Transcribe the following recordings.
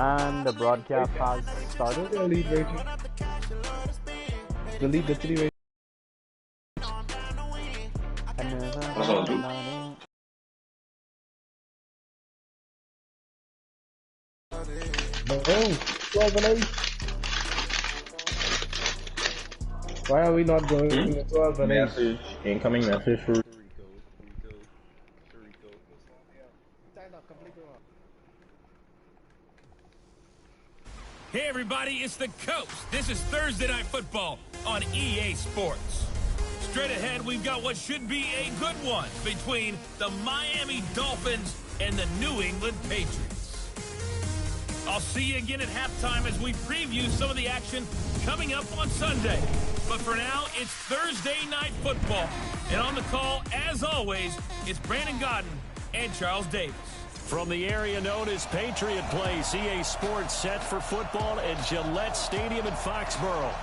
And the broadcast has started. Delete rating. Delete the 3 rating. Oh, 12 and 8. Why are we not going to 12 and 8? Message. Incoming message for Hey everybody, it's the Coast. This is Thursday Night Football on EA Sports. Straight ahead, we've got what should be a good one between the Miami Dolphins and the New England Patriots. I'll see you again at halftime as we preview some of the action coming up on Sunday. But for now, it's Thursday Night Football. And on the call, as always, it's Brandon Godden and Charles Davis. From the area known as Patriot Place, EA Sports set for football at Gillette Stadium in Foxborough.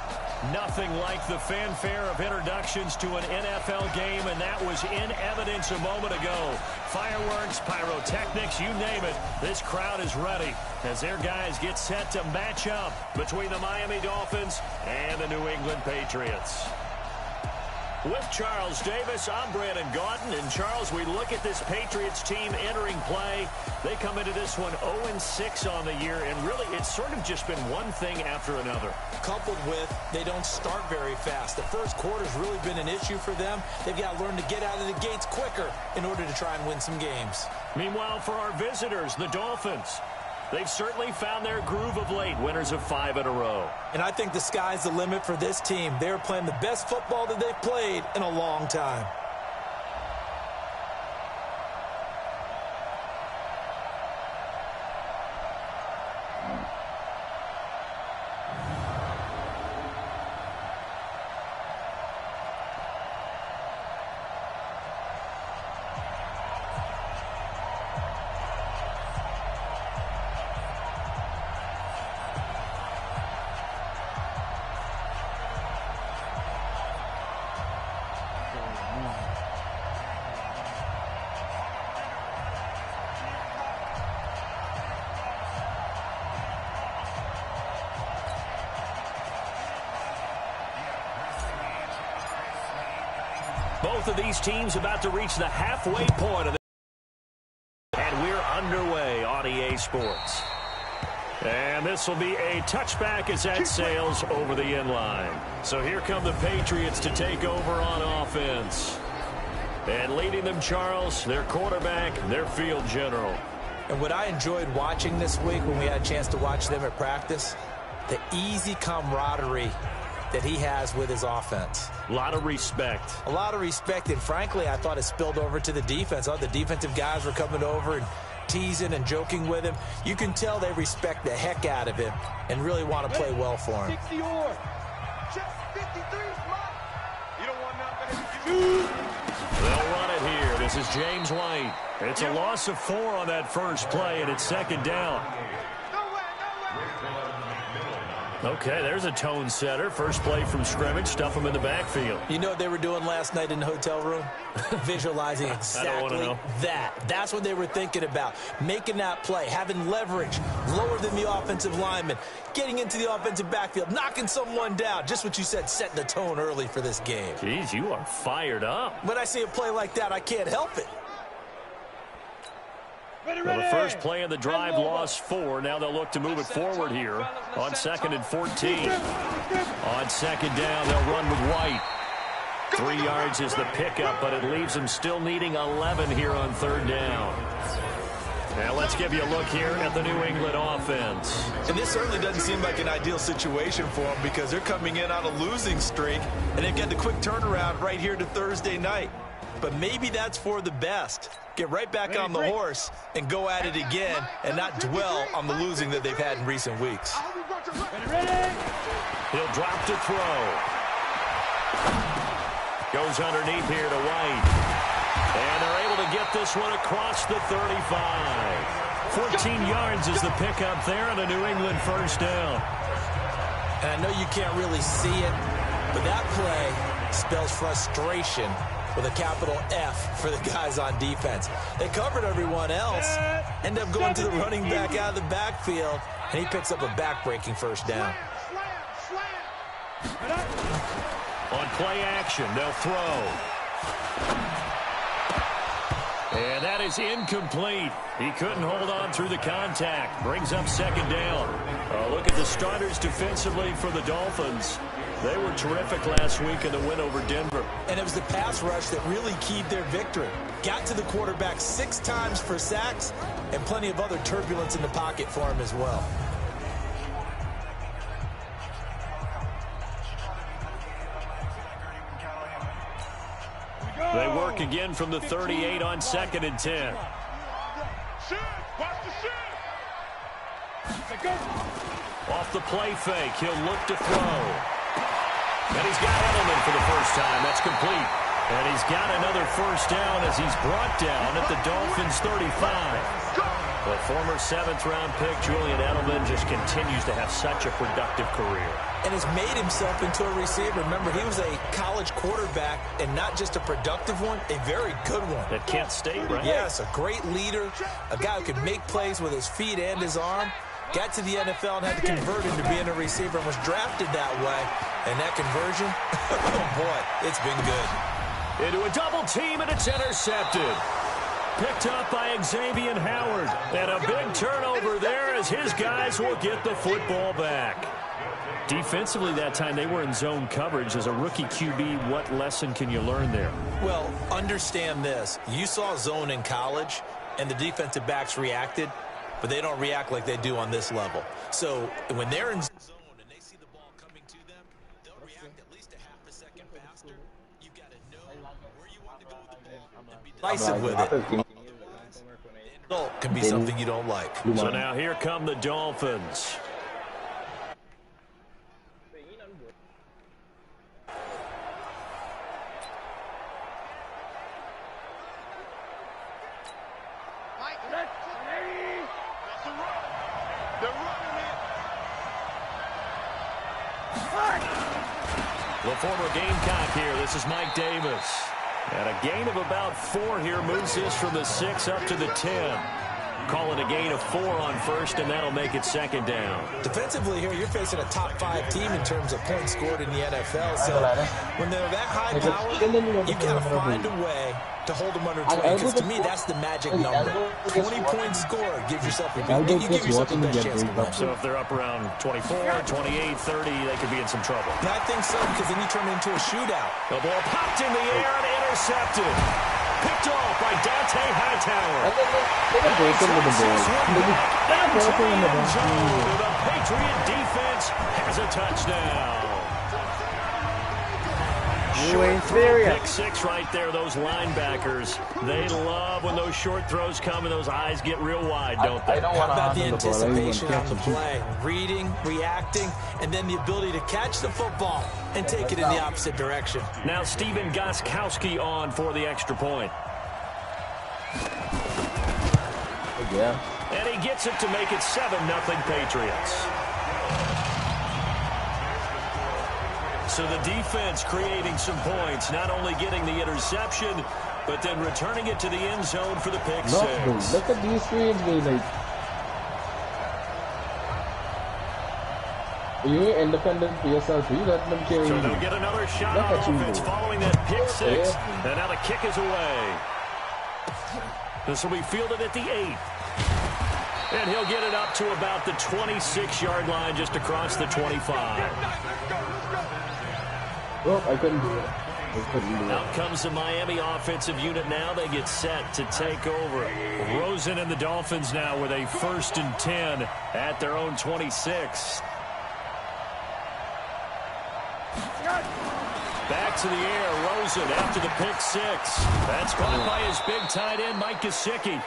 Nothing like the fanfare of introductions to an NFL game, and that was in evidence a moment ago. Fireworks, pyrotechnics, you name it, this crowd is ready as their guys get set to match up between the Miami Dolphins and the New England Patriots. With Charles Davis, I'm Brandon Gaudin. And Charles, we look at this Patriots team entering play. They come into this one 0-6 on the year, and really it's sort of just been one thing after another. Coupled with they don't start very fast. The first quarter's really been an issue for them. They've got to learn to get out of the gates quicker in order to try and win some games. Meanwhile, for our visitors, the Dolphins, they've certainly found their groove of late, winners of 5 in a row. And I think the sky's the limit for this team. They're playing the best football that they've played in a long time. Both of these teams about to reach the halfway point of the and we're underway on EA Sports. And this will be a touchback as that sails over the inline. So here come the Patriots to take over on offense. And leading them, Charles, their quarterback, their field general. And what I enjoyed watching this week when we had a chance to watch them at practice, the easy camaraderie that he has with his offense. A lot of respect. A lot of respect, and frankly, I thought it spilled over to the defense. The defensive guys were coming over and teasing and joking with him. You can tell they respect the heck out of him and really want to play well for him. 60 or just 53 you don't want nothing. They'll run it here. This is James White. It's a loss of 4 on that first play, and it's second down. Okay, there's a tone setter. First play from scrimmage, stuff them in the backfield. You know what they were doing last night in the hotel room? Visualizing exactly that. That's what they were thinking about. Making that play, having leverage, lower than the offensive lineman, getting into the offensive backfield, knocking someone down. Just what you said, setting the tone early for this game. Jeez, you are fired up. When I see a play like that, I can't help it. Well, the first play of the drive lost 4. Now they'll look to move it forward here on 2nd and 14. On second down, they'll run with White. 3 yards is the pickup, but it leaves them still needing 11 here on 3rd down. Now let's give you a look here at the New England offense. And this certainly doesn't seem like an ideal situation for them because they're coming in on a losing streak, and they've got the quick turnaround right here to Thursday night. But maybe that's for the best. Get right back on the horse and go at it again and not dwell on the losing that they've had in recent weeks. He'll drop to throw. Goes underneath here to White. And they're able to get this one across the 35. 14 yards is the pickup there on a New England first down. And I know you can't really see it, but that play spells frustration with a capital F for the guys on defense. They covered everyone else, end up going to the running back out of the backfield, and he picks up a back-breaking first down. On play action, they'll throw. And that is incomplete. He couldn't hold on through the contact. Brings up second down. Look at the starters defensively for the Dolphins. They were terrific last week in the win over Denver. And it was the pass rush that really keyed their victory. Got to the quarterback 6 times for sacks and plenty of other turbulence in the pocket for him as well. They work again from the 38 on 2nd and 10. Off the play fake, he'll look to throw. And he's got Edelman for the first time. That's complete. And he's got another first down as he's brought down at the Dolphins' 35. The former 7th-round pick, Julian Edelman, just continues to have such a productive career. And has made himself into a receiver. Remember, he was a college quarterback, and not just a productive one, a very good one. At Kent State, right? Yes, a great leader, a guy who could make plays with his feet and his arm. Got to the NFL and had to convert into being a receiver and was drafted that way. And that conversion, oh boy, it's been good. Into a double team, and it's intercepted. Picked up by Xavier Howard. And a big turnover there as his guys will get the football back. Defensively that time, they were in zone coverage. As a rookie QB, what lesson can you learn there? Well, understand this. You saw zone in college, and the defensive backs reacted, but they don't react like they do on this level. So when they're in zone and they see the ball coming to them, they'll react at least a half a second faster. You've got to know where you want to go with the ball and be decisive with it. The result can be something you don't like. So now here come the Dolphins. The former Gamecock here. This is Mike Davis. And a gain of about 4 here moves this from the 6 up to the 10. Call it a gain of 4 on first, and that'll make it second down. Defensively here, you're facing a top-5 team in terms of points scored in the NFL. So when they're that high power, you've got to find a way to hold them under 20. Because to me, that's the magic number. 20 points scored gives yourself a you give yourself the best chance to win. So if they're up around 24, 28, 30, they could be in some trouble. Yeah, I think so, because then you turn it into a shootout. The ball popped in the air and intercepted. Picked off by Dante Hightower. The Patriot defense has a touchdown. Short throw, pick 6 right there. Those linebackers, they love when those short throws come and those eyes get real wide, don't they? How about the anticipation on the play? Reading, reacting, and then the ability to catch the football and take it in the opposite direction. Now Steven Gostkowski on for the extra point. Yeah. And he gets it to make it 7-0 Patriots. So the defense creating some points, not only getting the interception, but then returning it to the end zone for the pick 6. Look at these three like. You independent PSL3, let them carry. So they'll get another shot on offense following that pick 6. And now the kick is away. This will be fielded at the 8. And he'll get it up to about the 26-yard line, just across the 25. Oh, I couldn't do it. Out comes the Miami offensive unit now. They get set to take over. Rosen and the Dolphins now with a 1st and 10 at their own 26. Back to the air, Rosen after the pick 6. That's caught by his big tight end, Mike Gesicki.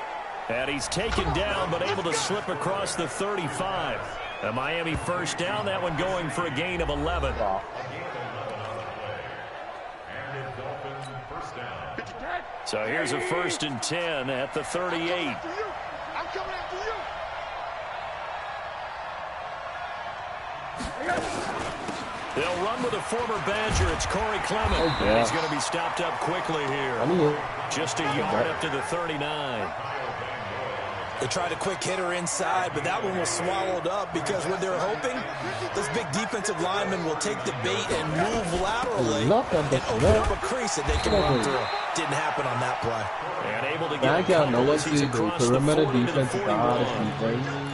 And he's taken down, but able to slip across the 35. A Miami first down, that one going for a gain of 11. So here's a 1st and 10 at the 38. I'm coming after you. They'll run with a former Badger. It's Corey Clement. Oh, yeah. And he's going to be stopped up quickly here. Just a yard up to the 39. They tried a quick hitter inside, but that one was swallowed up because when they're hoping, those big defensive linemen will take the bait and move laterally and open up a crease that they can run through. Didn't happen on that play. And able to get a couple as he's across the 40 to the 41.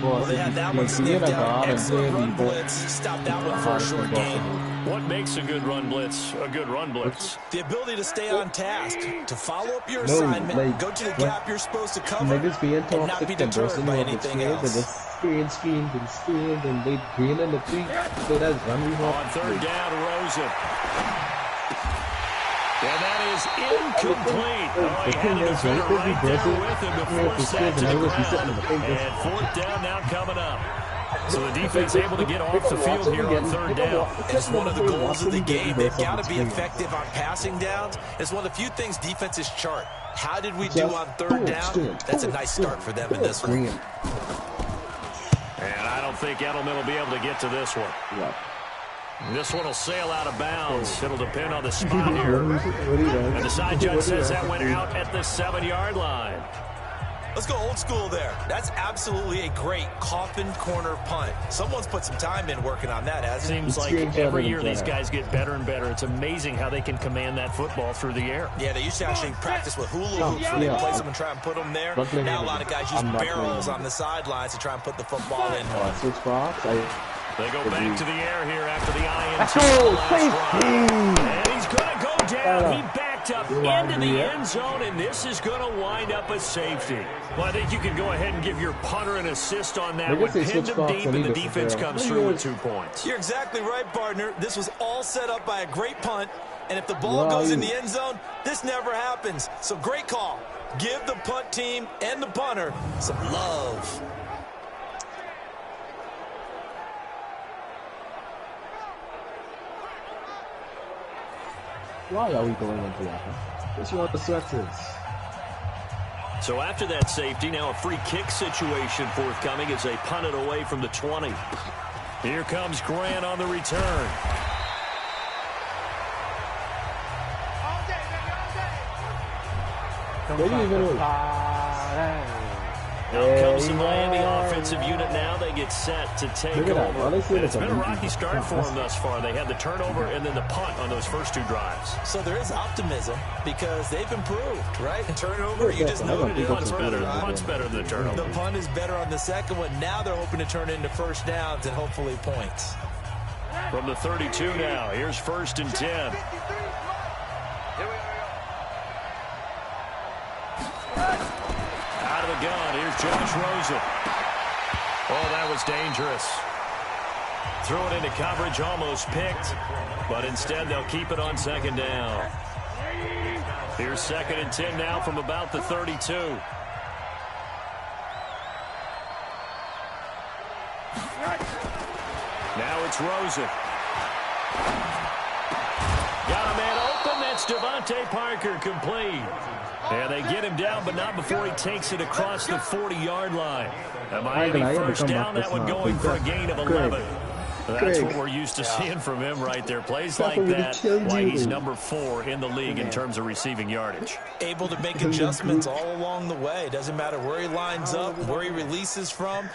Well, they had that one sniffed out. Excellent run blitz. Stopped that one for a short gain. What makes a good run blitz a good run blitz? The ability to stay on task, to follow up your assignment, go to the gap you're supposed to cover, and not be deterred by anything else. And they green in the feet. So that's running on third down, Rosen. And that is incomplete. Oh, he had a defender right there with him to force that to the ground. And fourth down now coming up. So the defense able to get off the field here on third down. It's one of the goals of the game. They've got to be effective on passing downs. It's one of the few things defenses chart. How did we do on third down? That's a nice start for them in this one. And I don't think Edelman will be able to get to this one. This one will sail out of bounds. It'll depend on the spot here. And the side judge says that went out at the 7-yard line. Let's go old school there. That's absolutely a great coffin corner punt. Someone's put some time in working on that, hasn't it? Seems like every year these guys get better and better. It's amazing how they can command that football through the air. Yeah, they used to actually practice with hula hoops where they place them and try and put them there. Now a lot of guys use barrels on the sidelines to try and put the football in. They go back to the air here after the INT. And he's going to go down. He backed up into the end zone, and this is going to wind up a safety. Well, I think you can go ahead and give your punter an assist on that one. Pinned him deep, and the defense comes through with 2 points. You're exactly right, partner. This was all set up by a great punt, and if the ball goes in the end zone, this never happens. So great call. Give the punt team and the punter some love. Why are we going into that? Which one of the sweaters? So after that safety, now a free kick situation forthcoming as they punt it away from the 20. Here comes Grant on the return. Out comes the Miami offensive unit now. They get set to take over. It's been a rocky start for them thus far. They had the turnover and then the punt on those first 2 drives. So there is optimism because they've improved, right? Turnover, you just noted it. Punt's better than the turnover. The punt is better on the second one. Now they're hoping to turn into first downs and hopefully points. From the 32 now, here's 1st and 10. Out of the gun, here's Josh Rosen. Oh, that was dangerous. Threw it into coverage, almost picked, but instead they'll keep it on 2nd down. Here's 2nd and 10 now from about the 32. Now it's Rosen. Got a man open. That's Devontae Parker, complete. And they get him down, but not before he takes it across the 40-yard line. And Miami first down, that one going for a gain of 11. That's what we're used to seeing from him right there. Plays like that, why he's number 4 in the league in terms of receiving yardage. Able to make adjustments all along the way. Doesn't matter where he lines up, where he releases from.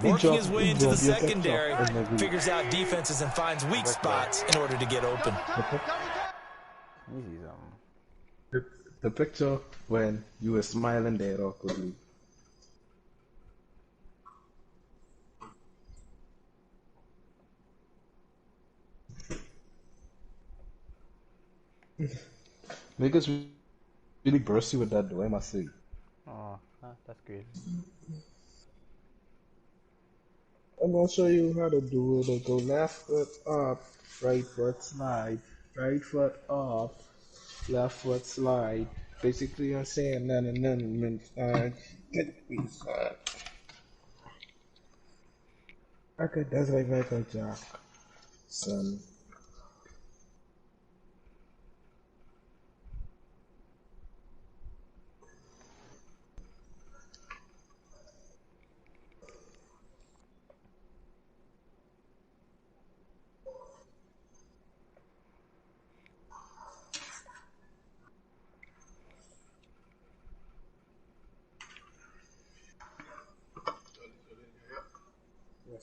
Working his way into the secondary, figures out defenses and finds weak spots in order to get open. The picture when you were smiling there awkwardly. Niggas really burst you with that though, I must say. Oh, that's great. I'm gonna show you how to do it. Go left foot up, right foot slide, right foot up, left foot slide. Basically, I'm saying none and none means okay, that's like Michael Jack, son.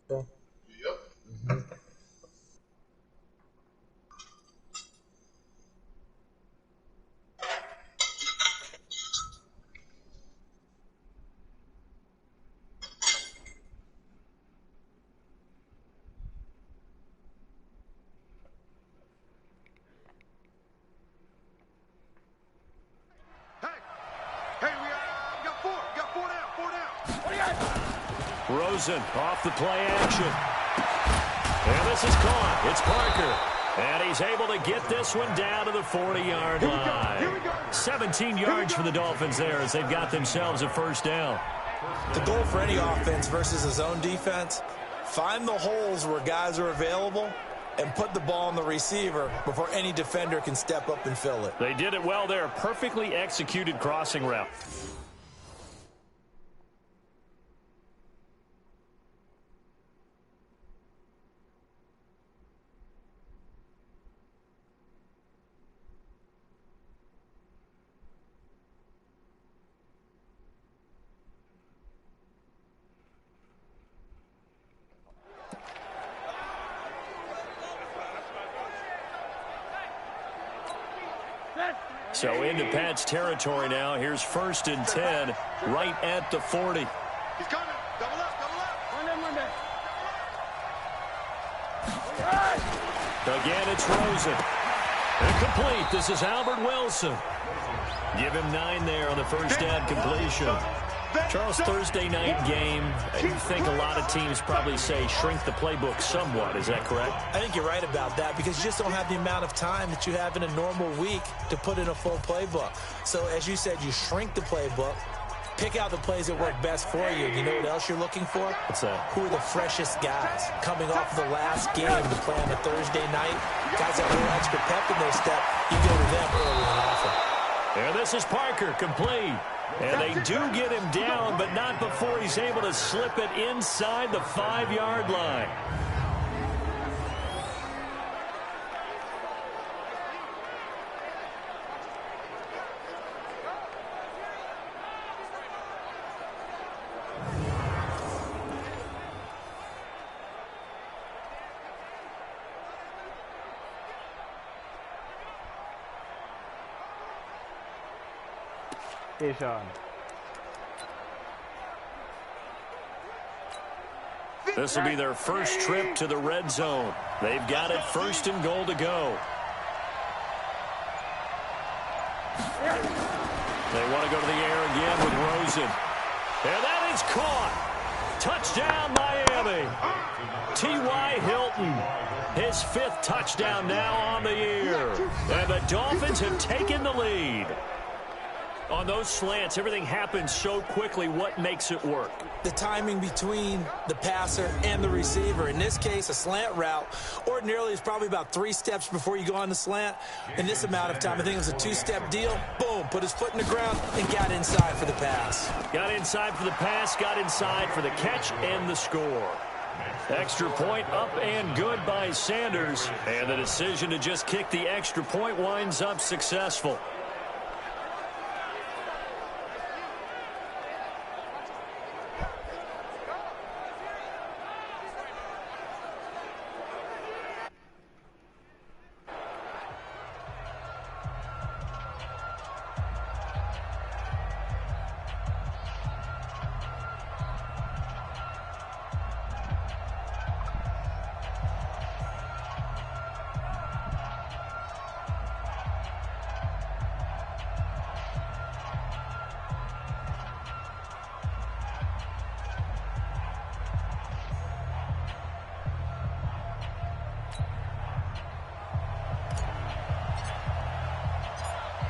Yep. Hey, we got four down. Rosen off the play action. And this is caught. It's Parker. And he's able to get this one down to the 40-yard line. 17 yards for the Dolphins there as they've got themselves a first down. The goal for any offense versus a zone defense, find the holes where guys are available and put the ball on the receiver before any defender can step up and fill it. They did it well there. Perfectly executed crossing route. So into Pat's territory now. Here's 1st and 10 right at the 40. He's coming. Double up. Again, it's Rosen. Incomplete. This is Albert Wilson. Give him 9 there on the first down completion. Charles, Thursday night game, I think a lot of teams probably say shrink the playbook somewhat. Is that correct? I think you're right about that because you just don't have the amount of time that you have in a normal week to put in a full playbook. So as you said, you shrink the playbook, pick out the plays that work best for you. You know what else you're looking for? What's that? Who are the freshest guys coming off the last game to play on a Thursday night? Guys that have a little extra pep in their step, you go to them early and often. And this is Parker, complete. And they do get him down, but not before he's able to slip it inside the 5-yard line. Hey, Sean. This will be their first trip to the red zone. They've got it 1st and goal to go. They want to go to the air again with Rosen. And that is caught. Touchdown, Miami. T.Y. Hilton, his 5th touchdown now on the year. And the Dolphins have taken the lead. On those slants, everything happens so quickly. What makes it work? The timing between the passer and the receiver. In this case, a slant route ordinarily is probably about 3 steps before you go on the slant. In this amount of time, I think it was a 2-step deal. Boom, put his foot in the ground and got inside for the pass. Got inside for the pass, got inside for the catch and the score. Extra point up and good by Sanders. And the decision to just kick the extra point winds up successful.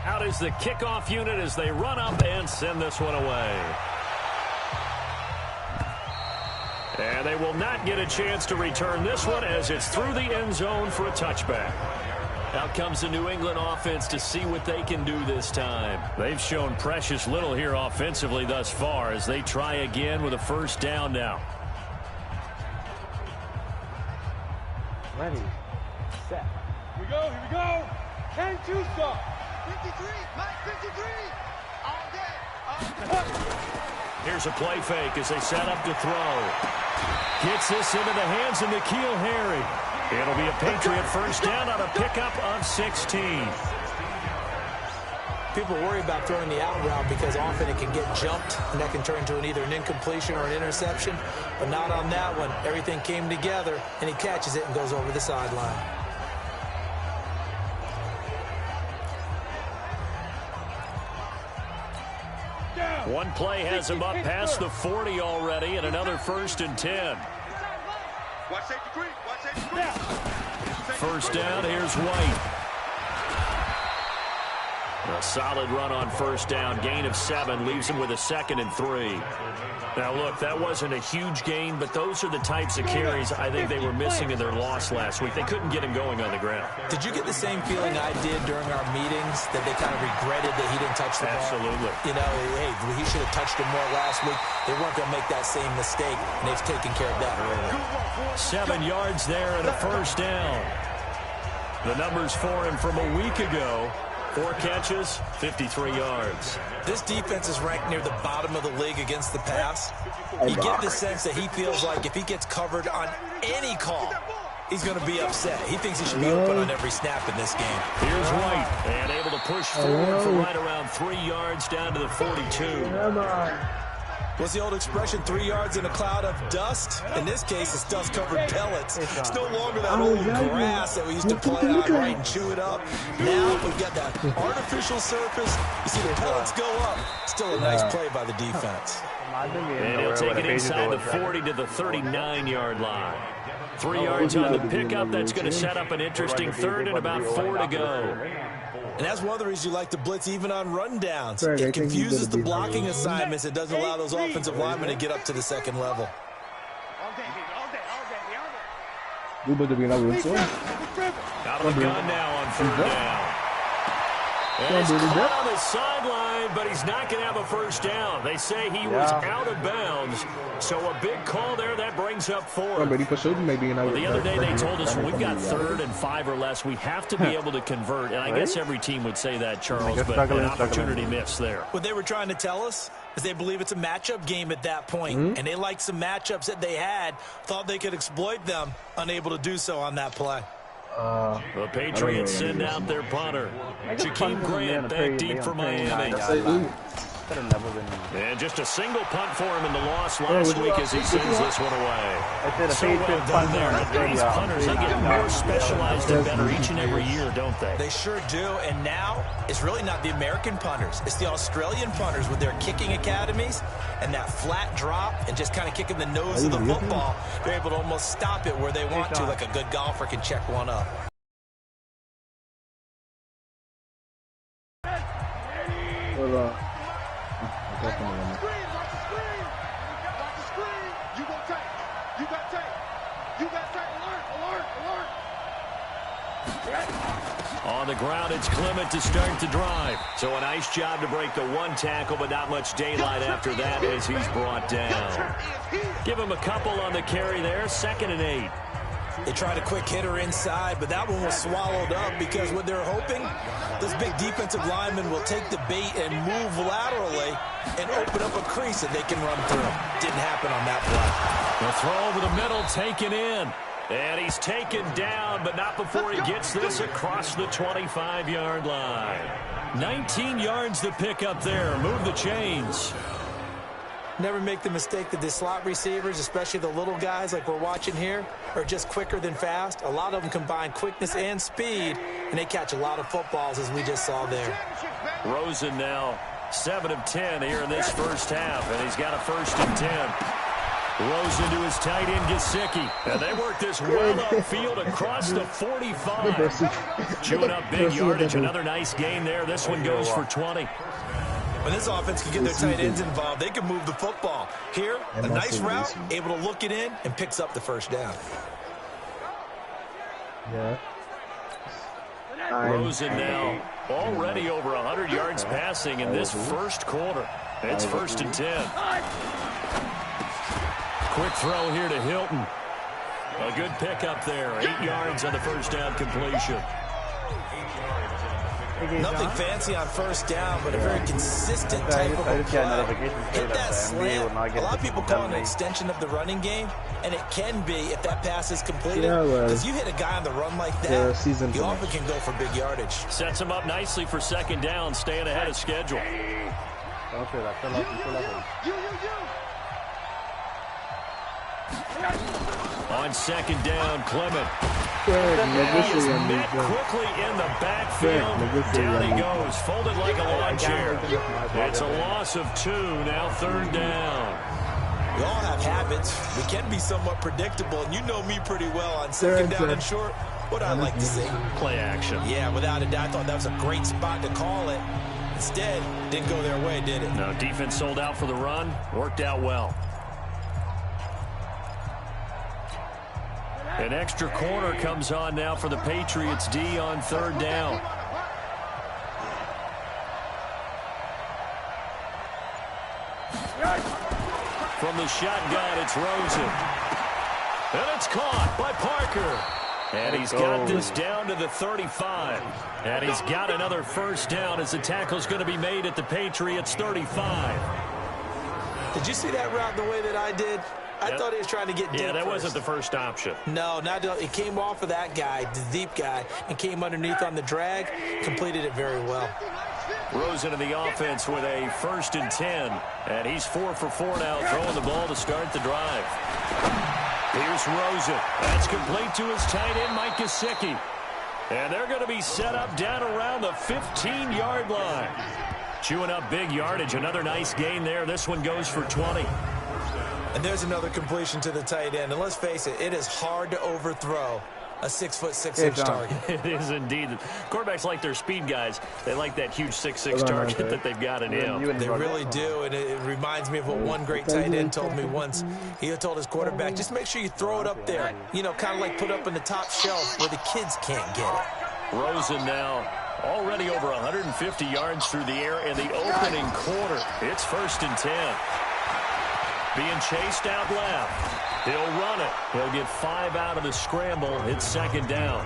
Out is the kickoff unit as they run up and send this one away. And they will not get a chance to return this one as it's through the end zone for a touchback. Out comes the New England offense to see what they can do this time. They've shown precious little here offensively thus far as they try again with a first down now. Ready, set. Here we go. And 2 stop. 53, Mike, 53. All day. Here's a play fake as they set up to throw. Gets this into the hands of N'Keal Harry. It'll be a Patriot first down on a pickup of 16. People worry about throwing the out route because often it can get jumped, and that can turn into either an incompletion or an interception. But not on that one. Everything came together, and he catches it and goes over the sideline. One play has him up past the 40 already, and another 1st and 10. First down, here's White. A solid run on first down. Gain of 7 leaves him with a 2nd and 3. Now, look, that wasn't a huge gain, but those are the types of carries I think they were missing in their loss last week. They couldn't get him going on the ground. Did you get the same feeling I did during our meetings, that they kind of regretted that he didn't touch the ball? Absolutely. You know, hey, he should have touched him more last week. They weren't going to make that same mistake, and they've taken care of that earlier. 7 yards there and a first down. The numbers for him from a week ago. 4 catches, 53 yards. This defense is ranked near the bottom of the league against the pass. You get the sense that he feels like if he gets covered on any call, he's going to be upset. He thinks he should be open on every snap in this game. Here's White, and able to push forward for right around 3 yards down to the 42. What's the old expression, 3 yards in a cloud of dust? In this case, it's dust-covered pellets. It's no longer that old grass that we used to play on, right, and chew it up. Now we've got that artificial surface. You see the pellets go up. Still a nice play by the defense. And he'll take it inside the 40 to the 39-yard line. 3 yards on the pickup. That's going to set up an interesting 3rd and about 4 to go. And that's one of the reasons you like to blitz even on rundowns. It confuses the blocking assignments. It doesn't allow those offensive linemen to get up to the second level. Out of the gun now on 3rd down. And he's caught on the sideline, but he's not going to have a first down. They say he was out of bounds, so a big call there. That brings up 4. Well, the other day they told us when we've got 3rd and 5 or less, we have to be able to convert. And I guess every team would say that, Charles, but an opportunity missed there. What they were trying to tell us is they believe it's a matchup game at that point, and they liked some matchups that they had, thought they could exploit them, unable to do so on that play. The Patriots send out their punter. Jakeem Grant back deep for Miami. And just a single punt for him in the loss last week as he sends this one away. So well done there. These punters, they get more specialized and better each and every year, don't they? They sure do. And now it's really not the American punters. It's the Australian punters with their kicking academies and that flat drop and just kind of kicking the nose of the football. They're able to almost stop it where they want to, like a good golfer can check one up. On the ground, it's Clement to start the drive. So a nice job to break the 1 tackle, but not much daylight after that as he's brought down. Give him a couple on the carry there, 2nd and 8. They tried a quick hitter inside, but that one was swallowed up because what they're hoping, this big defensive lineman will take the bait and move laterally and open up a crease that they can run through. Didn't happen on that play. The throw over the middle taken in. And he's taken down, but not before he gets this across the 25-yard line. 19 yards to pick up there. Move the chains. Never make the mistake that the slot receivers, especially the little guys like we're watching here, are just quicker than fast. A lot of them combine quickness and speed, and they catch a lot of footballs, as we just saw there. Rosen now 7 of 10 here in this first half, and he's got a 1st and 10. Rosen to his tight end, Gesicki. And they work this well upfield across the 45. Chewing up big yardage. Another nice gain there. This one goes for 20. When this offense can get their tight ends involved, they can move the football. Here, a nice route, able to look it in, and picks up the first down. Rosen now already over 100 yards passing in this first quarter. It's 1st and 10. Quick throw here to Hilton. A good pickup there. 8 yards on the first down completion. Nothing fancy on first down, but a very consistent type of a play. Hit that slant. A lot of people call it an extension of the running game, and it can be if that pass is completed. Because you hit a guy on the run like that, you often can go for big yardage. Sets him up nicely for second down, staying ahead of schedule. On second down, Clement. He is met quickly in the backfield. Down he goes, folded like a lawn chair. It's a loss of 2, now third down. We all have habits. We can be somewhat predictable, and you know me pretty well on second down and short. What I like to see. Play action. Yeah, without a doubt. I thought that was a great spot to call it. Instead, didn't go their way, did it? No, defense sold out for the run. Worked out well. An extra corner comes on now for the Patriots D on third down. From the shotgun, it's Rosen. And it's caught by Parker. And he's got this down to the 35. And he's got another first down as the tackle's going to be made at the Patriots 35. Did you see that route the way that I did? I thought he was trying to get deep. Yeah, that wasn't the first option. No, it came off of that guy, the deep guy, and came underneath on the drag, completed it very well. Rosen in the offense with a 1st and 10, and he's 4 for 4 now, throwing the ball to start the drive. Here's Rosen. That's complete to his tight end, Mike Gesicki. And they're going to be set up down around the 15-yard line. Chewing up big yardage. Another nice gain there. This one goes for 20. And there's another completion to the tight end. And let's face it, it is hard to overthrow a 6'6" target. It is indeed. Quarterbacks like their speed guys. They like that huge 6'6" target that they've got in him. They really do, and it reminds me of what one great tight end told me once. He told his quarterback, just make sure you throw it up there. You know, kind of like put up in the top shelf where the kids can't get it. Rosen now already over 150 yards through the air in the opening quarter. It's 1st and 10. Being chased out left. He'll run it. He'll get 5 out of the scramble. It's second down.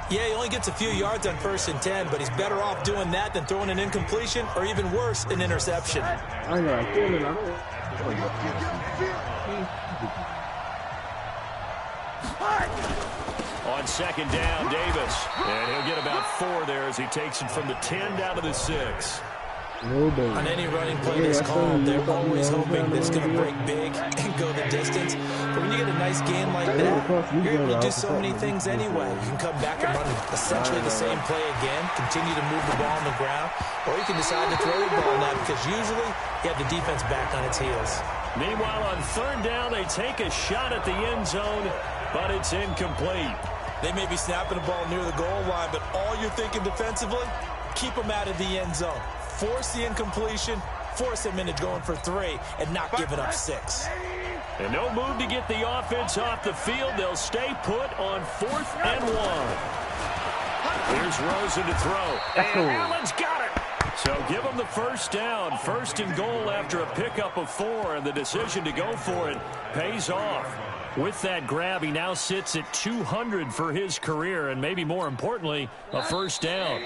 Yeah, he only gets a few yards on 1st and 10, but he's better off doing that than throwing an incompletion or even worse, an interception. On second down, Davis. And he'll get about 4 there as he takes it from the 10 down to the 6. On any running play that's called, they're always hoping that it's going to break big and go the distance. But when you get a nice game like that, you're able to do so many things anyway. You can come back and run essentially the same play again, continue to move the ball on the ground, or you can decide to throw the ball now because usually you have the defense back on its heels. Meanwhile, on third down, they take a shot at the end zone, but it's incomplete. They may be snapping the ball near the goal line, but all you're thinking defensively, keep them out of the end zone. Force the incompletion, force them into going for 3, and not giving up 6. And no move to get the offense off the field. They'll stay put on 4th and 1. Here's Rosen to throw. And Allen's got it. So give him the first down. 1st and goal after a pickup of 4, and the decision to go for it pays off. With that grab, he now sits at 200 for his career, and maybe more importantly, a first down.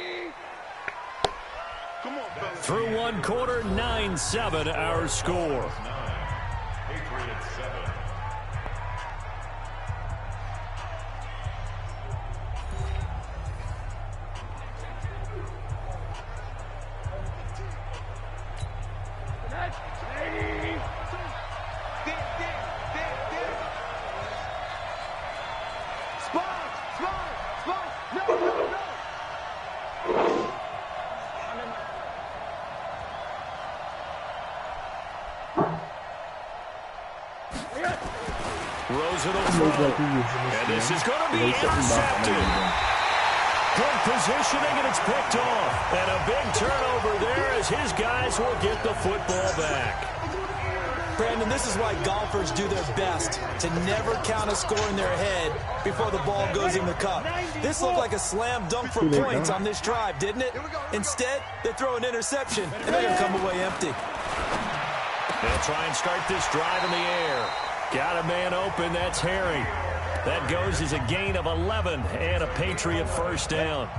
Through one quarter, 9-7 our score. Patriots 7. Rosen will throw. And this is going to be intercepted. Good positioning, and it's picked off. And a big turnover there as his guys will get the football back. Brandon, this is why golfers do their best to never count a score in their head before the ball goes in the cup. This looked like a slam dunk for points on this drive, didn't it? Instead, they throw an interception, and they're going to come away empty. They'll try and start this drive in the air. Got a man open, that's Harry. That goes as a gain of 11 and a Patriot first down.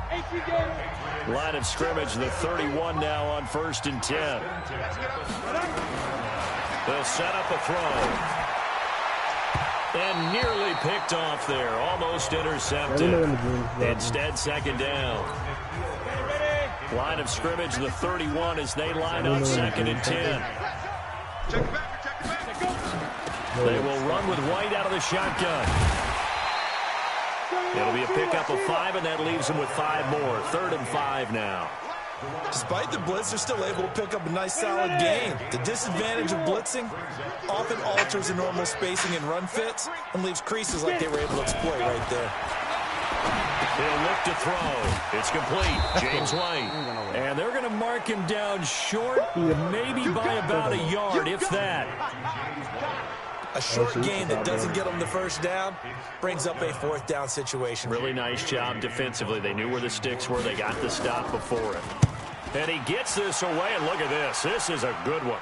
Line of scrimmage, the 31 now on 1st and 10. They'll set up a throw. And nearly picked off there. Almost intercepted. Instead, 2nd down. Line of scrimmage, the 31 as they line up 2nd and 10. They will run with White out of the shotgun. It'll be a pickup of 5, and that leaves them with 5 more. 3rd and 5 now. Despite the blitz, they're still able to pick up a nice, solid gain. The disadvantage of blitzing often alters the normal spacing and run fits and leaves creases like they were able to exploit right there. He'll look to throw. It's complete. James White. And they're going to mark him down short, maybe by about a yard, if that. A short gain that doesn't get them the first down brings up a 4th down situation. Really nice job defensively. They knew where the sticks were. They got the stop before it. And he gets this away, and look at this. This is a good one.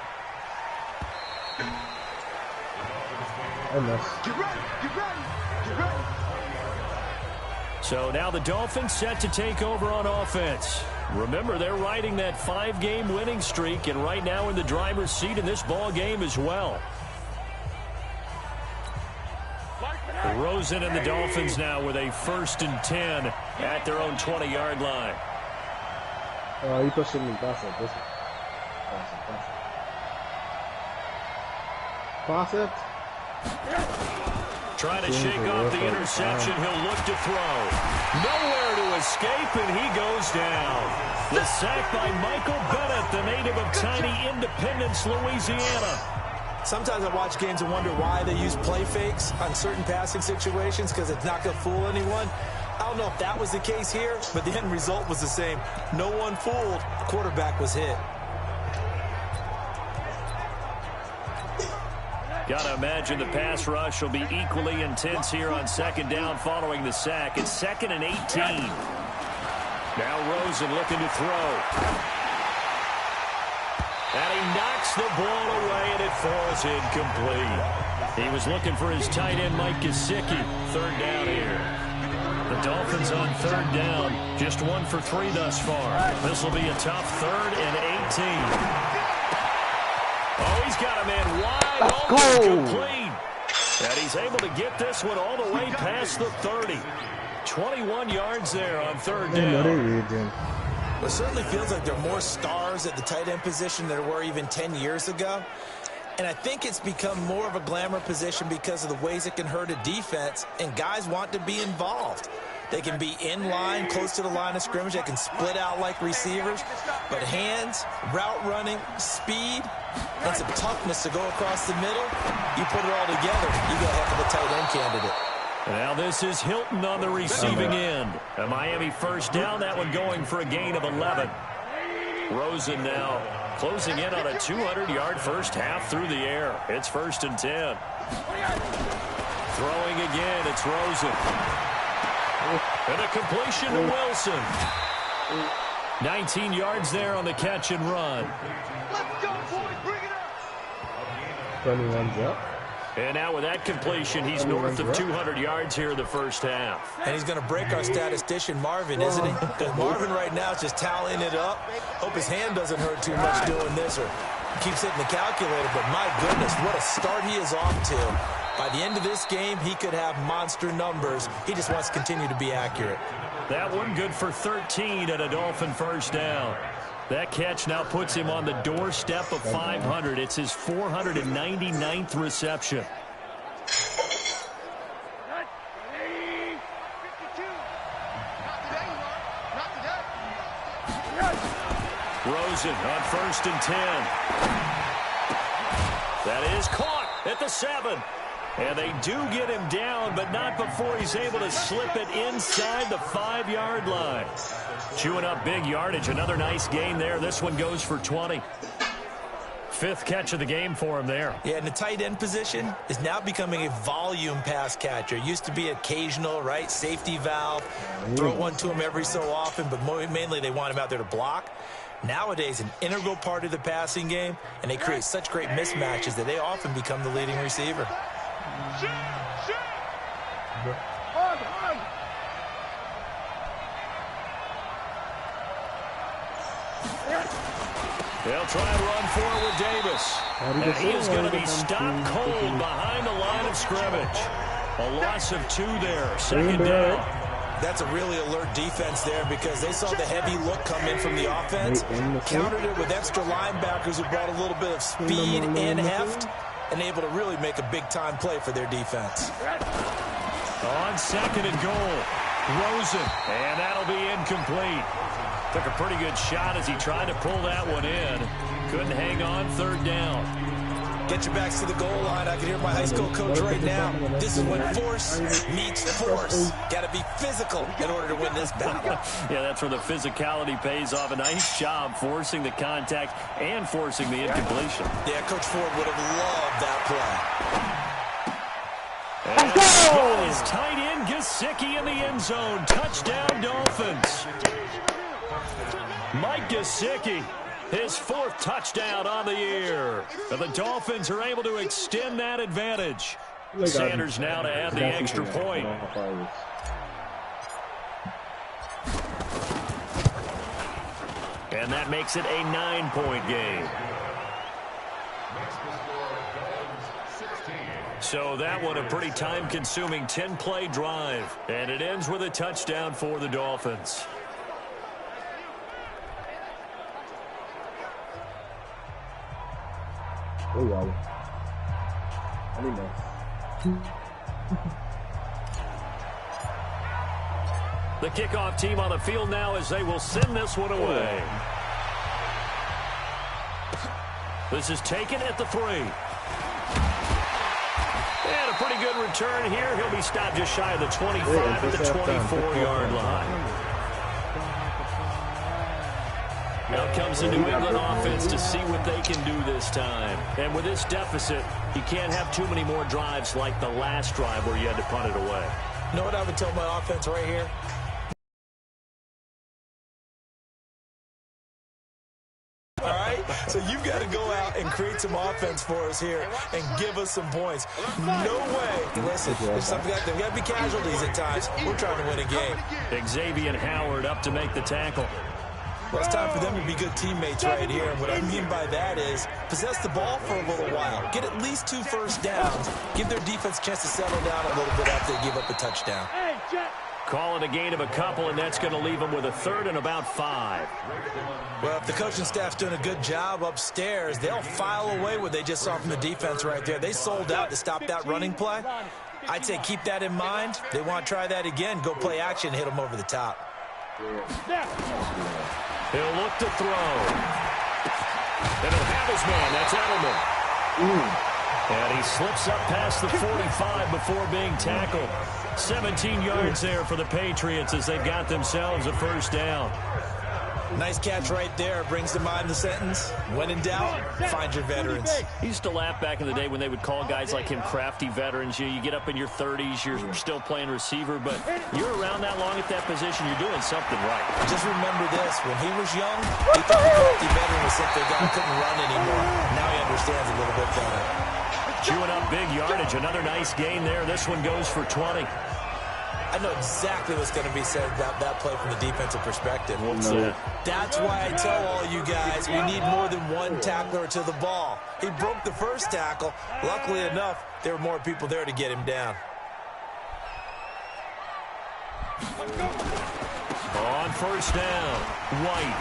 Get ready, get ready, get ready. So now the Dolphins set to take over on offense. Remember, they're riding that 5-game winning streak, and right now in the driver's seat in this ball game as well. Rosen and the Dolphins now with a 1st and 10 at their own 20-yard line. You pushing me, pass it. Pass it. Trying to shake off the interception. He'll look to throw. Nowhere to escape, and he goes down. The sack by Michael Bennett, the native of tiny Independence, Louisiana. Sometimes I watch games and wonder why they use play fakes on certain passing situations, because it's not going to fool anyone. I don't know if that was the case here, but the end result was the same. No one fooled. The quarterback was hit. Got to imagine the pass rush will be equally intense here on 2nd down following the sack. It's 2nd and 18. Now Rosen looking to throw. And he knocks the ball away, and it falls incomplete. He was looking for his tight end, Mike Gesicki. 3rd down here. The Dolphins on 3rd down. Just 1 for 3 thus far. This will be a tough 3rd and 18. Oh, he's got a man wide open, complete. And he's able to get this one all the way past the 30. 21 yards there on 3rd down. It certainly feels like there are more stars at the tight end position than there were even 10 years ago. And I think it's become more of a glamour position because of the ways it can hurt a defense, and guys want to be involved. They can be in line, close to the line of scrimmage. They can split out like receivers. But hands, route running, speed, and some toughness to go across the middle, you put it all together, you got a heck of a tight end candidate. Now this is Hilton on the receiving end. A Miami 1st down, that one going for a gain of 11. Rosen now closing in on a 200-yard first half through the air. It's 1st and 10. Throwing again, it's Rosen. And a completion to Wilson. 19 yards there on the catch and run. Let's go, boys, bring it up. 21's up. And now with that completion, he's north of 200 yards here in the first half. And he's going to break our statistician, Marvin, isn't he? Because Marvin right now is just tallying it up. Hope his hand doesn't hurt too much doing this, or keeps hitting the calculator. But my goodness, what a start he is off to. By the end of this game, he could have monster numbers. He just wants to continue to be accurate. That one good for 13 at a Dolphin 1st down. That catch now puts him on the doorstep of 500. It's his 499th reception. Rosen on 1st and 10. That is caught at the 7. And they do get him down, but not before he's able to slip it inside the 5-yard line. Chewing up big yardage. Another nice gain there. This one goes for 20. 5th catch of the game for him there. Yeah, and the tight end position is now becoming a volume pass catcher. Used to be occasional, right? Safety valve. Throw one to him every so often, but mainly they want him out there to block. Nowadays, an integral part of the passing game, and they create such great mismatches that they often become the leading receiver. They'll try and run forward with Davis. And he is going to be stopped cold behind the line of scrimmage. A loss of 2 there. Second down. That's a really alert defense there because they saw the heavy look come in from the offense, countered it with extra linebackers who brought a little bit of speed and heft, and able to really make a big-time play for their defense. On second and goal, Rosen, and that'll be incomplete. Took a pretty good shot as he tried to pull that one in. Couldn't hang on, third down. Get your backs to the goal line. I can hear my high school coach right now. This is when force meets force. Got to be physical in order to win this battle. Yeah, that's where the physicality pays off. A nice job forcing the contact and forcing the incompletion. Yeah, Coach Ford would have loved that play. And the ball is tight end. Gesicki in the end zone. Touchdown, Dolphins. Mike Gesicki, his 4th touchdown on the year. And the Dolphins are able to extend that advantage. Sanders now to add the extra point. And that makes it a 9-point game. So that one a pretty time-consuming 10-play drive. And it ends with a touchdown for the Dolphins. Oh, wow. I need that. The kickoff team on the field now as they will send this one away. This is taken at the 3. And a pretty good return here. He'll be stopped just shy of the 25 at the 24-yard line. Now comes the New England offense to see what they can do this time. And with this deficit, you can't have too many more drives like the last drive where you had to punt it away. You know what I would tell my offense right here? All right? So you've got to go out and create some offense for us here and give us some points. No way. Listen, there's got to be casualties at times. We're trying to win a game. Xavier Howard up to make the tackle. Well, it's time for them to be good teammates right here. And what I mean by that is possess the ball for a little while. Get at least 2 first downs. Give their defense a chance to settle down a little bit after they give up a touchdown. Call it a gain of a couple, and that's going to leave them with a 3rd and about 5. Well, if the coaching staff's doing a good job upstairs, they'll file away what they just saw from the defense right there. They sold out to stop that running play. I'd say keep that in mind. They want to try that again. Go play action, hit them over the top. He'll look to throw. And he'll have his man. That's Edelman. And he slips up past the 45 before being tackled. 17 yards there for the Patriots as they've got themselves a first down. Nice catch right there. Brings to mind the sentence, when in doubt, find your veterans. He used to laugh back in the day when they would call guys like him crafty veterans. You get up in your 30s, you're still playing receiver, but you're around that long at that position, you're doing something right. Just remember this. When he was young, he thought the crafty veteran was simply a guy who couldn't run anymore. Now he understands a little bit better. Chewing up big yardage. Another nice gain there. This one goes for 20. I know exactly what's going to be said about that play from the defensive perspective. That's why I tell all you guys we need more than one tackler to the ball. He broke the first tackle. Luckily enough, there were more people there to get him down. On first down, White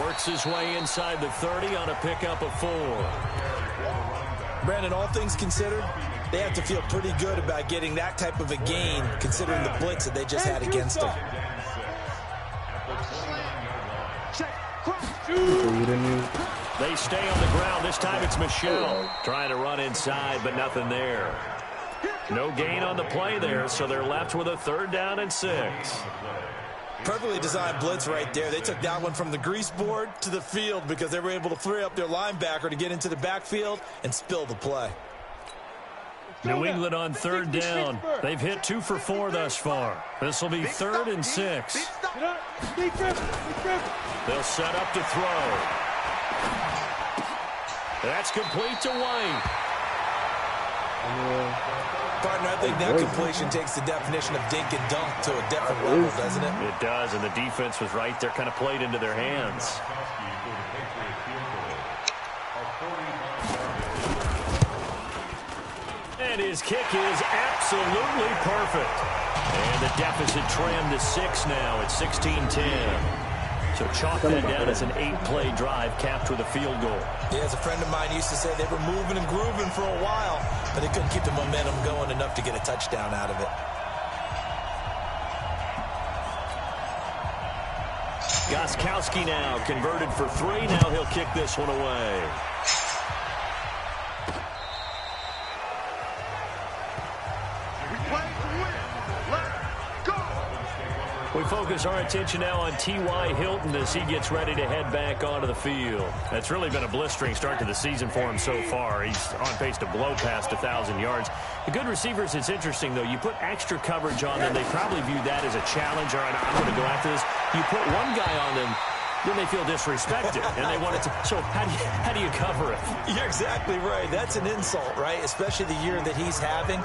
works his way inside the 30 on a pickup of 4. Brandon, all things considered, they have to feel pretty good about getting that type of a gain considering the blitz that they just had against them. They stay on the ground. This time it's Michelle trying to run inside, but nothing there. No gain on the play there, so they're left with a 3rd down and 6. Perfectly designed blitz right there. They took that one from the grease board to the field because they were able to free up their linebacker to get into the backfield and spill the play. New England on 3rd down. They've hit 2 for 4 thus far. This will be 3rd and 6. They'll set up to throw. That's complete to White. Partner, I think that completion takes the definition of dink and dunk to a different level, doesn't it? It does, and the defense was right there, kind of played into their hands. And his kick is absolutely perfect. And the deficit trimmed to 6 now at 16-10. So chalk that down as an 8-play drive capped with a field goal. Yeah, as a friend of mine used to say, they were moving and grooving for a while, but they couldn't keep the momentum going enough to get a touchdown out of it. Gostkowski now converted for 3. Now he'll kick this one away. We focus our attention now on T.Y. Hilton as he gets ready to head back onto the field. That's really been a blistering start to the season for him so far. He's on pace to blow past 1,000 yards. The good receivers, it's interesting, though. You put extra coverage on them, they probably view that as a challenge. All right, I'm going to go after this. You put one guy on them, then they feel disrespected, and they want it to. So how do you cover it? You're exactly right. That's an insult, right? Especially the year that he's having.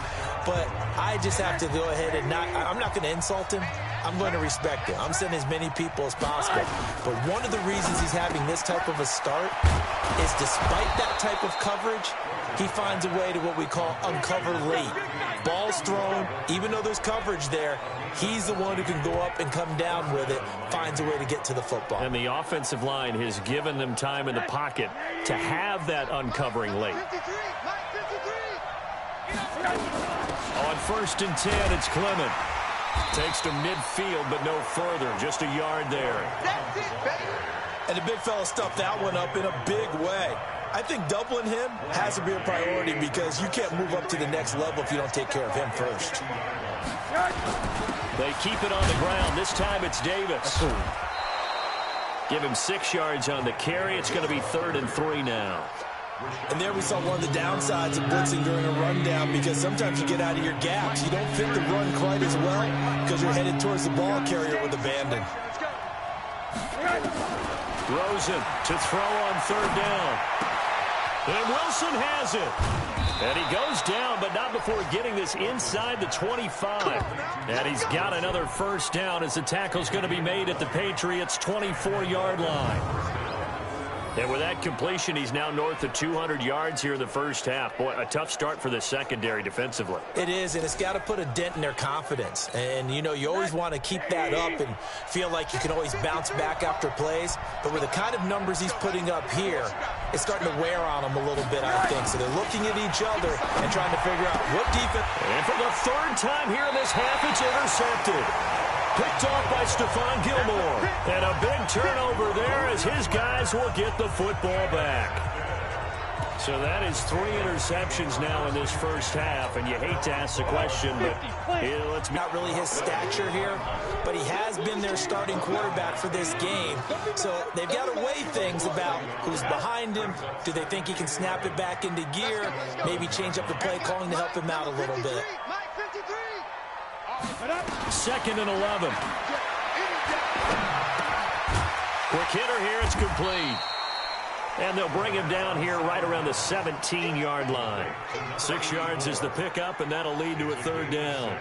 But I just have to go ahead and I'm not going to insult him. I'm going to respect him. I'm sending as many people as possible. But one of the reasons he's having this type of a start is despite that type of coverage, he finds a way to what we call uncover late. Ball's thrown, even though there's coverage there, he's the one who can go up and come down with it, finds a way to get to the football. And the offensive line has given them time in the pocket to have that uncovering late. On 1st and 10, it's Clement. Takes to midfield, but no further. Just a yard there. And the big fella stuffed that one up in a big way. I think doubling him has to be a priority because you can't move up to the next level if you don't take care of him first. They keep it on the ground. This time it's Davis. Give him 6 yards on the carry. It's going to be 3rd and 3 now. And there we saw one of the downsides of blitzing during a rundown because sometimes you get out of your gaps. You don't fit the run quite as well because you're headed towards the ball carrier with abandon. Rosen to throw on 3rd down. And Wilson has it. And he goes down, but not before getting this inside the 25. And he's got another 1st down as the tackle's going to be made at the Patriots' 24-yard line. And with that completion, he's now north of 200 yards here in the first half. Boy, a tough start for the secondary defensively. It is, and it's got to put a dent in their confidence. And, you know, you always want to keep that up and feel like you can always bounce back after plays. But with the kind of numbers he's putting up here, it's starting to wear on them a little bit, I think. So they're looking at each other and trying to figure out what defense. And for the 3rd time here in this half, it's intercepted. Picked off by Stephon Gilmore. And a big turnover there as his guys will get the football back. So that is 3 interceptions now in this first half. And you hate to ask the question, but let's not really his stature here, but he has been their starting quarterback for this game. So they've got to weigh things about who's behind him. Do they think he can snap it back into gear? Maybe change up the play calling to help him out a little bit. 2nd and 11. Quick hitter here. It's complete. And they'll bring him down here right around the 17-yard line. 6 yards is the pickup, and that'll lead to a 3rd down.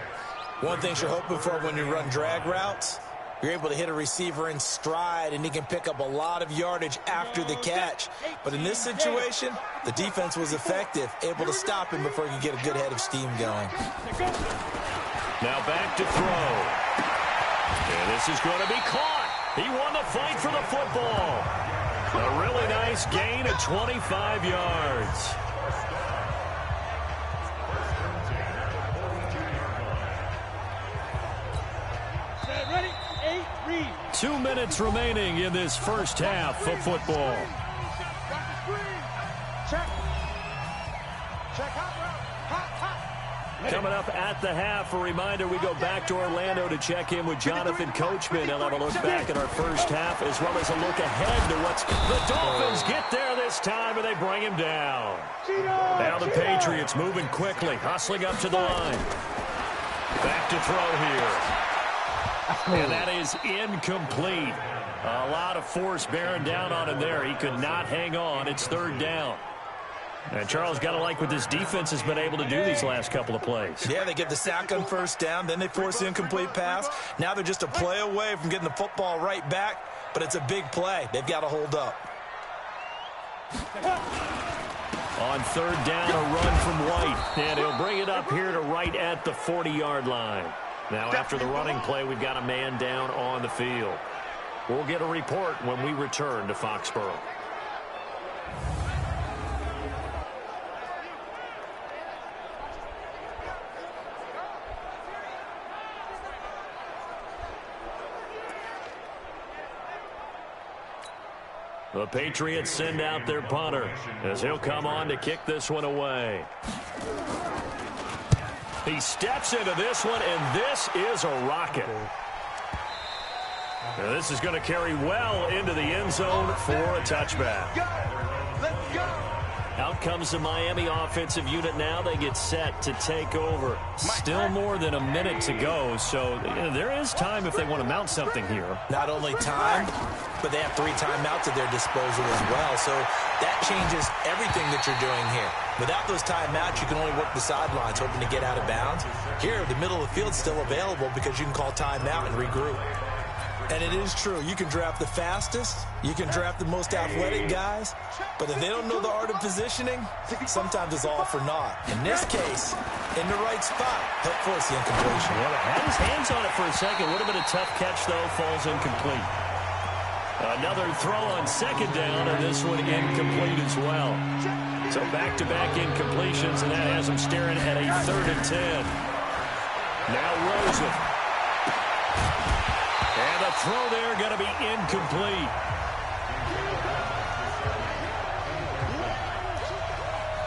One thing you're hoping for when you run drag routes, you're able to hit a receiver in stride, and he can pick up a lot of yardage after the catch. But in this situation, the defense was effective, able to stop him before he could get a good head of steam going. Now back to throw. And this is going to be caught. He won the fight for the football. A really nice gain of 25 yards. Ready? 8, read. 2 minutes remaining in this first half of football. Check. Check hot route. Hot. Coming up at the half, a reminder, we go back to Orlando to check in with Jonathan Coachman. He'll have a look back at our first half as well as a look ahead to what's... The Dolphins get there this time, and they bring him down. Now the Patriots moving quickly, hustling up to the line. Back to throw here. And that is incomplete. A lot of force bearing down on him there. He could not hang on. It's 3rd down. And Charles, got to like what this defense has been able to do these last couple of plays. Yeah, they get the sack on first down, then they force the incomplete pass. Now they're just a play away from getting the football right back, but it's a big play. They've got to hold up. On third down, a run from White, and he'll bring it up here to right at the 40-yard line. Now, after the running play, we've got a man down on the field. We'll get a report when we return to Foxborough. The Patriots send out their punter as he'll come on to kick this one away. He steps into this one, and this is a rocket. Now this is going to carry well into the end zone for a touchback. Let's go. Out comes the Miami offensive unit now. They get set to take over. Still more than a minute to go, so there is time if they want to mount something here. Not only time, but they have 3 timeouts at their disposal as well. So that changes everything that you're doing here. Without those timeouts, you can only work the sidelines, hoping to get out of bounds. Here, the middle of the field is still available because you can call timeout and regroup. And it is true. You can draft the fastest. You can draft the most athletic guys. But if they don't know the art of positioning, sometimes it's all for naught. In this case, in the right spot, help force the incompletion. Well, had his hands on it for a second. Would have been a tough catch, though. Falls incomplete. Another throw on second down, and this one incomplete as well. So back-to-back incompletions, and that has him staring at a 3rd and 10. Now Rosen. And the throw there going to be incomplete.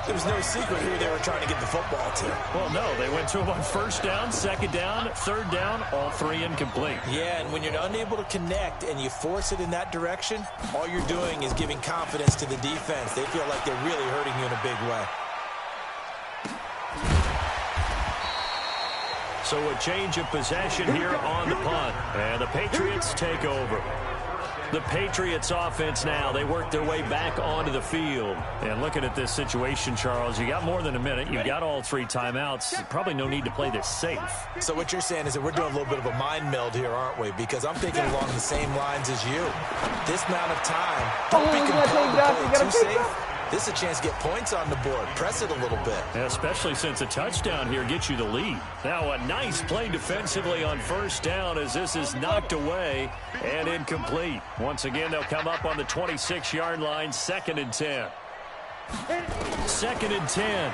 There was no secret who they were trying to get the football to. Well, no, they went to him on first down, second down, third down, all 3 incomplete. Yeah, and when you're unable to connect and you force it in that direction, all you're doing is giving confidence to the defense. They feel like they're really hurting you in a big way. So a change of possession here on the punt. And the Patriots take over. The Patriots offense now, they work their way back onto the field. And looking at this situation, Charles, you got more than a minute. You've got all 3 timeouts. Probably no need to play this safe. So what you're saying is that we're doing a little bit of a mind meld here, aren't we? Because I'm thinking along the same lines as you. This amount of time, don't be compelled to play too safe. This is a chance to get points on the board. Press it a little bit. Yeah, especially since a touchdown here gets you the lead. Now a nice play defensively on first down as this is knocked away and incomplete. Once again, they'll come up on the 26-yard line, 2nd and 10. 2nd and 10.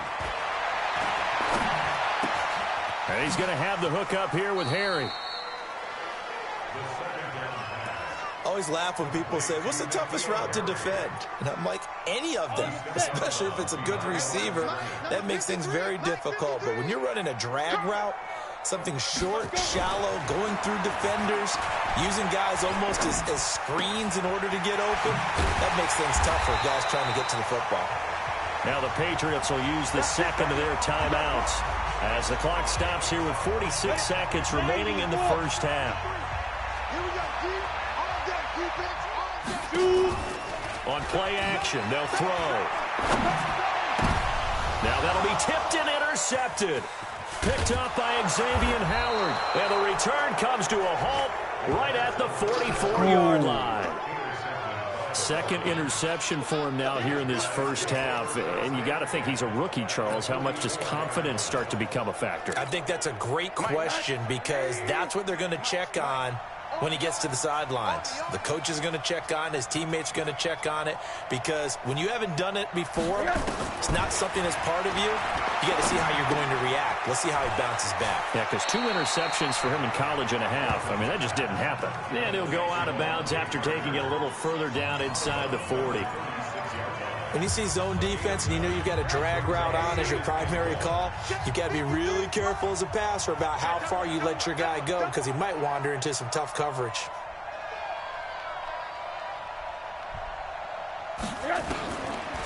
And he's going to have the hook up here with Harry. I always laugh when people say, what's the toughest route to defend? And I'm like, any of them, especially if it's a good receiver. That makes things very difficult. But when you're running a drag route, something short, shallow, going through defenders, using guys almost as screens in order to get open, that makes things tougher, guys trying to get to the football. Now the Patriots will use the second of their timeouts as the clock stops here with 46 seconds remaining in the first half. On play action, they'll throw. Now that'll be tipped and intercepted. Picked up by Xavier Howard. And the return comes to a halt right at the 44-yard line. Second interception for him now here in this first half. And you got to think he's a rookie, Charles. How much does confidence start to become a factor? I think that's a great question because that's what they're going to check on when he gets to the sidelines. The coach is going to check on it. His teammates are going to check on it because when you haven't done it before, it's not something that's part of you. You got to see how you're going to react. Let's see how he bounces back. Yeah, because 2 interceptions for him in college and a half. I mean, that just didn't happen. And he'll go out of bounds after taking it a little further down inside the 40. When you see zone defense and you know you've got a drag route on as your primary call, you've got to be really careful as a passer about how far you let your guy go because he might wander into some tough coverage.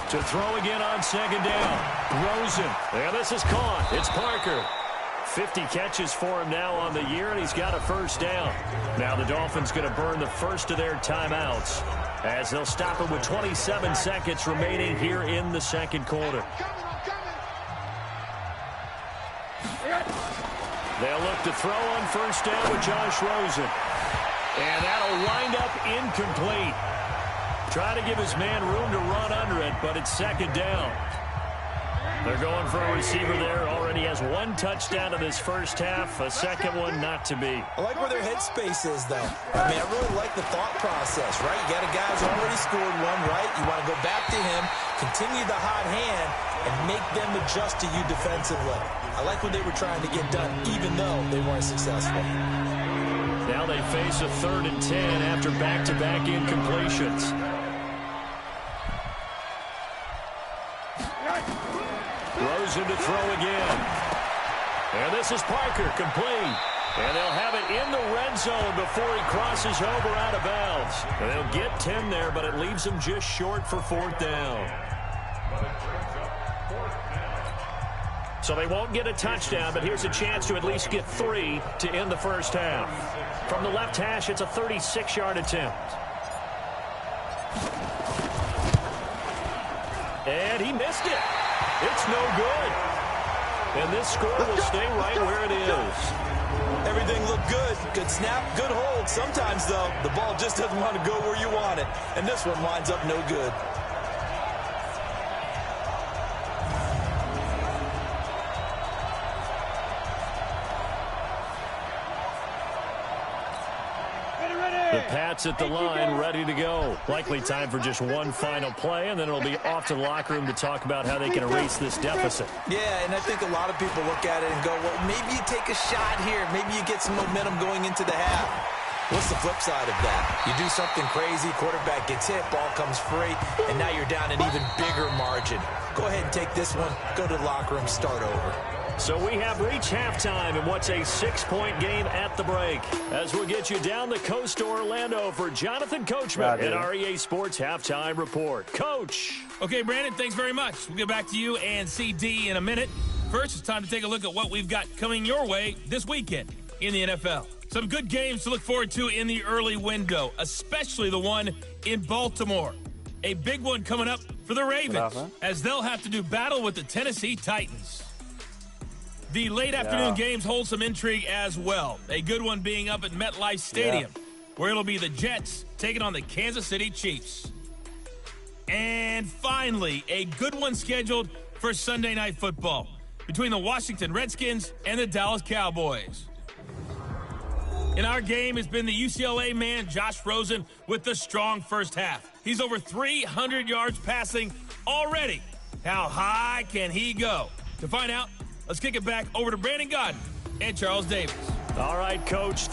To throw again on second down. Rosen. And this is caught. It's Parker. 50 catches for him now on the year, and he's got a first down. Now the Dolphins going to burn the first of their timeouts as they'll stop it with 27 seconds remaining here in the second quarter. They'll look to throw on first down with Josh Rosen. And that'll wind up incomplete. Try to give his man room to run under it, but it's second down. They're going for a receiver there. Already has one touchdown in this first half. A second one not to be. I like where their headspace is, though. I mean, I really like the thought process, right? You got a guy who's already scored one, right? You want to go back to him, continue the hot hand, and make them adjust to you defensively. I like what they were trying to get done, even though they weren't successful. Now they face a 3rd and 10 after back-to-back incompletions. Rosen to throw again. And this is Parker, complete. And they'll have it in the red zone before he crosses over out of bounds. And they'll get 10 there, but it leaves them just short for 4th down. So they won't get a touchdown, but here's a chance to at least get 3 to end the first half. From the left hash, it's a 36-yard attempt. And he missed it. It's no good. And this score will stay right where it is. Everything looked good. Good snap, good hold. Sometimes, though, the ball just doesn't want to go where you want it. And this one winds up no good. The Pats at the line, ready to go. Likely time for just one final play, and then it'll be off to the locker room to talk about how they can erase this deficit. Yeah, and I think a lot of people look at it and go, well, maybe you take a shot here. Maybe you get some momentum going into the half. What's the flip side of that? You do something crazy, quarterback gets hit, ball comes free, and now you're down an even bigger margin. Go ahead and take this one, go to the locker room, start over. So we have reached halftime in what's a 6-point game at the break. As we'll get you down the coast to Orlando for Jonathan Coachman at our EA Sports Halftime Report. Coach. Okay, Brandon, thanks very much. We'll get back to you and CD in a minute. First, it's time to take a look at what we've got coming your way this weekend in the NFL. Some good games to look forward to in the early window, especially the one in Baltimore. A big one coming up for the Ravens, as they'll have to do battle with the Tennessee Titans. The late afternoon games hold some intrigue as well. A good one being up at MetLife Stadium, where it'll be the Jets taking on the Kansas City Chiefs. And finally, a good one scheduled for Sunday Night Football between the Washington Redskins and the Dallas Cowboys. In our game has been the UCLA man, Josh Rosen, with the strong first half. He's over 300 yards passing already. How high can he go? To find out, let's kick it back over to Brandon Godden and Charles Davis. All right, Coach.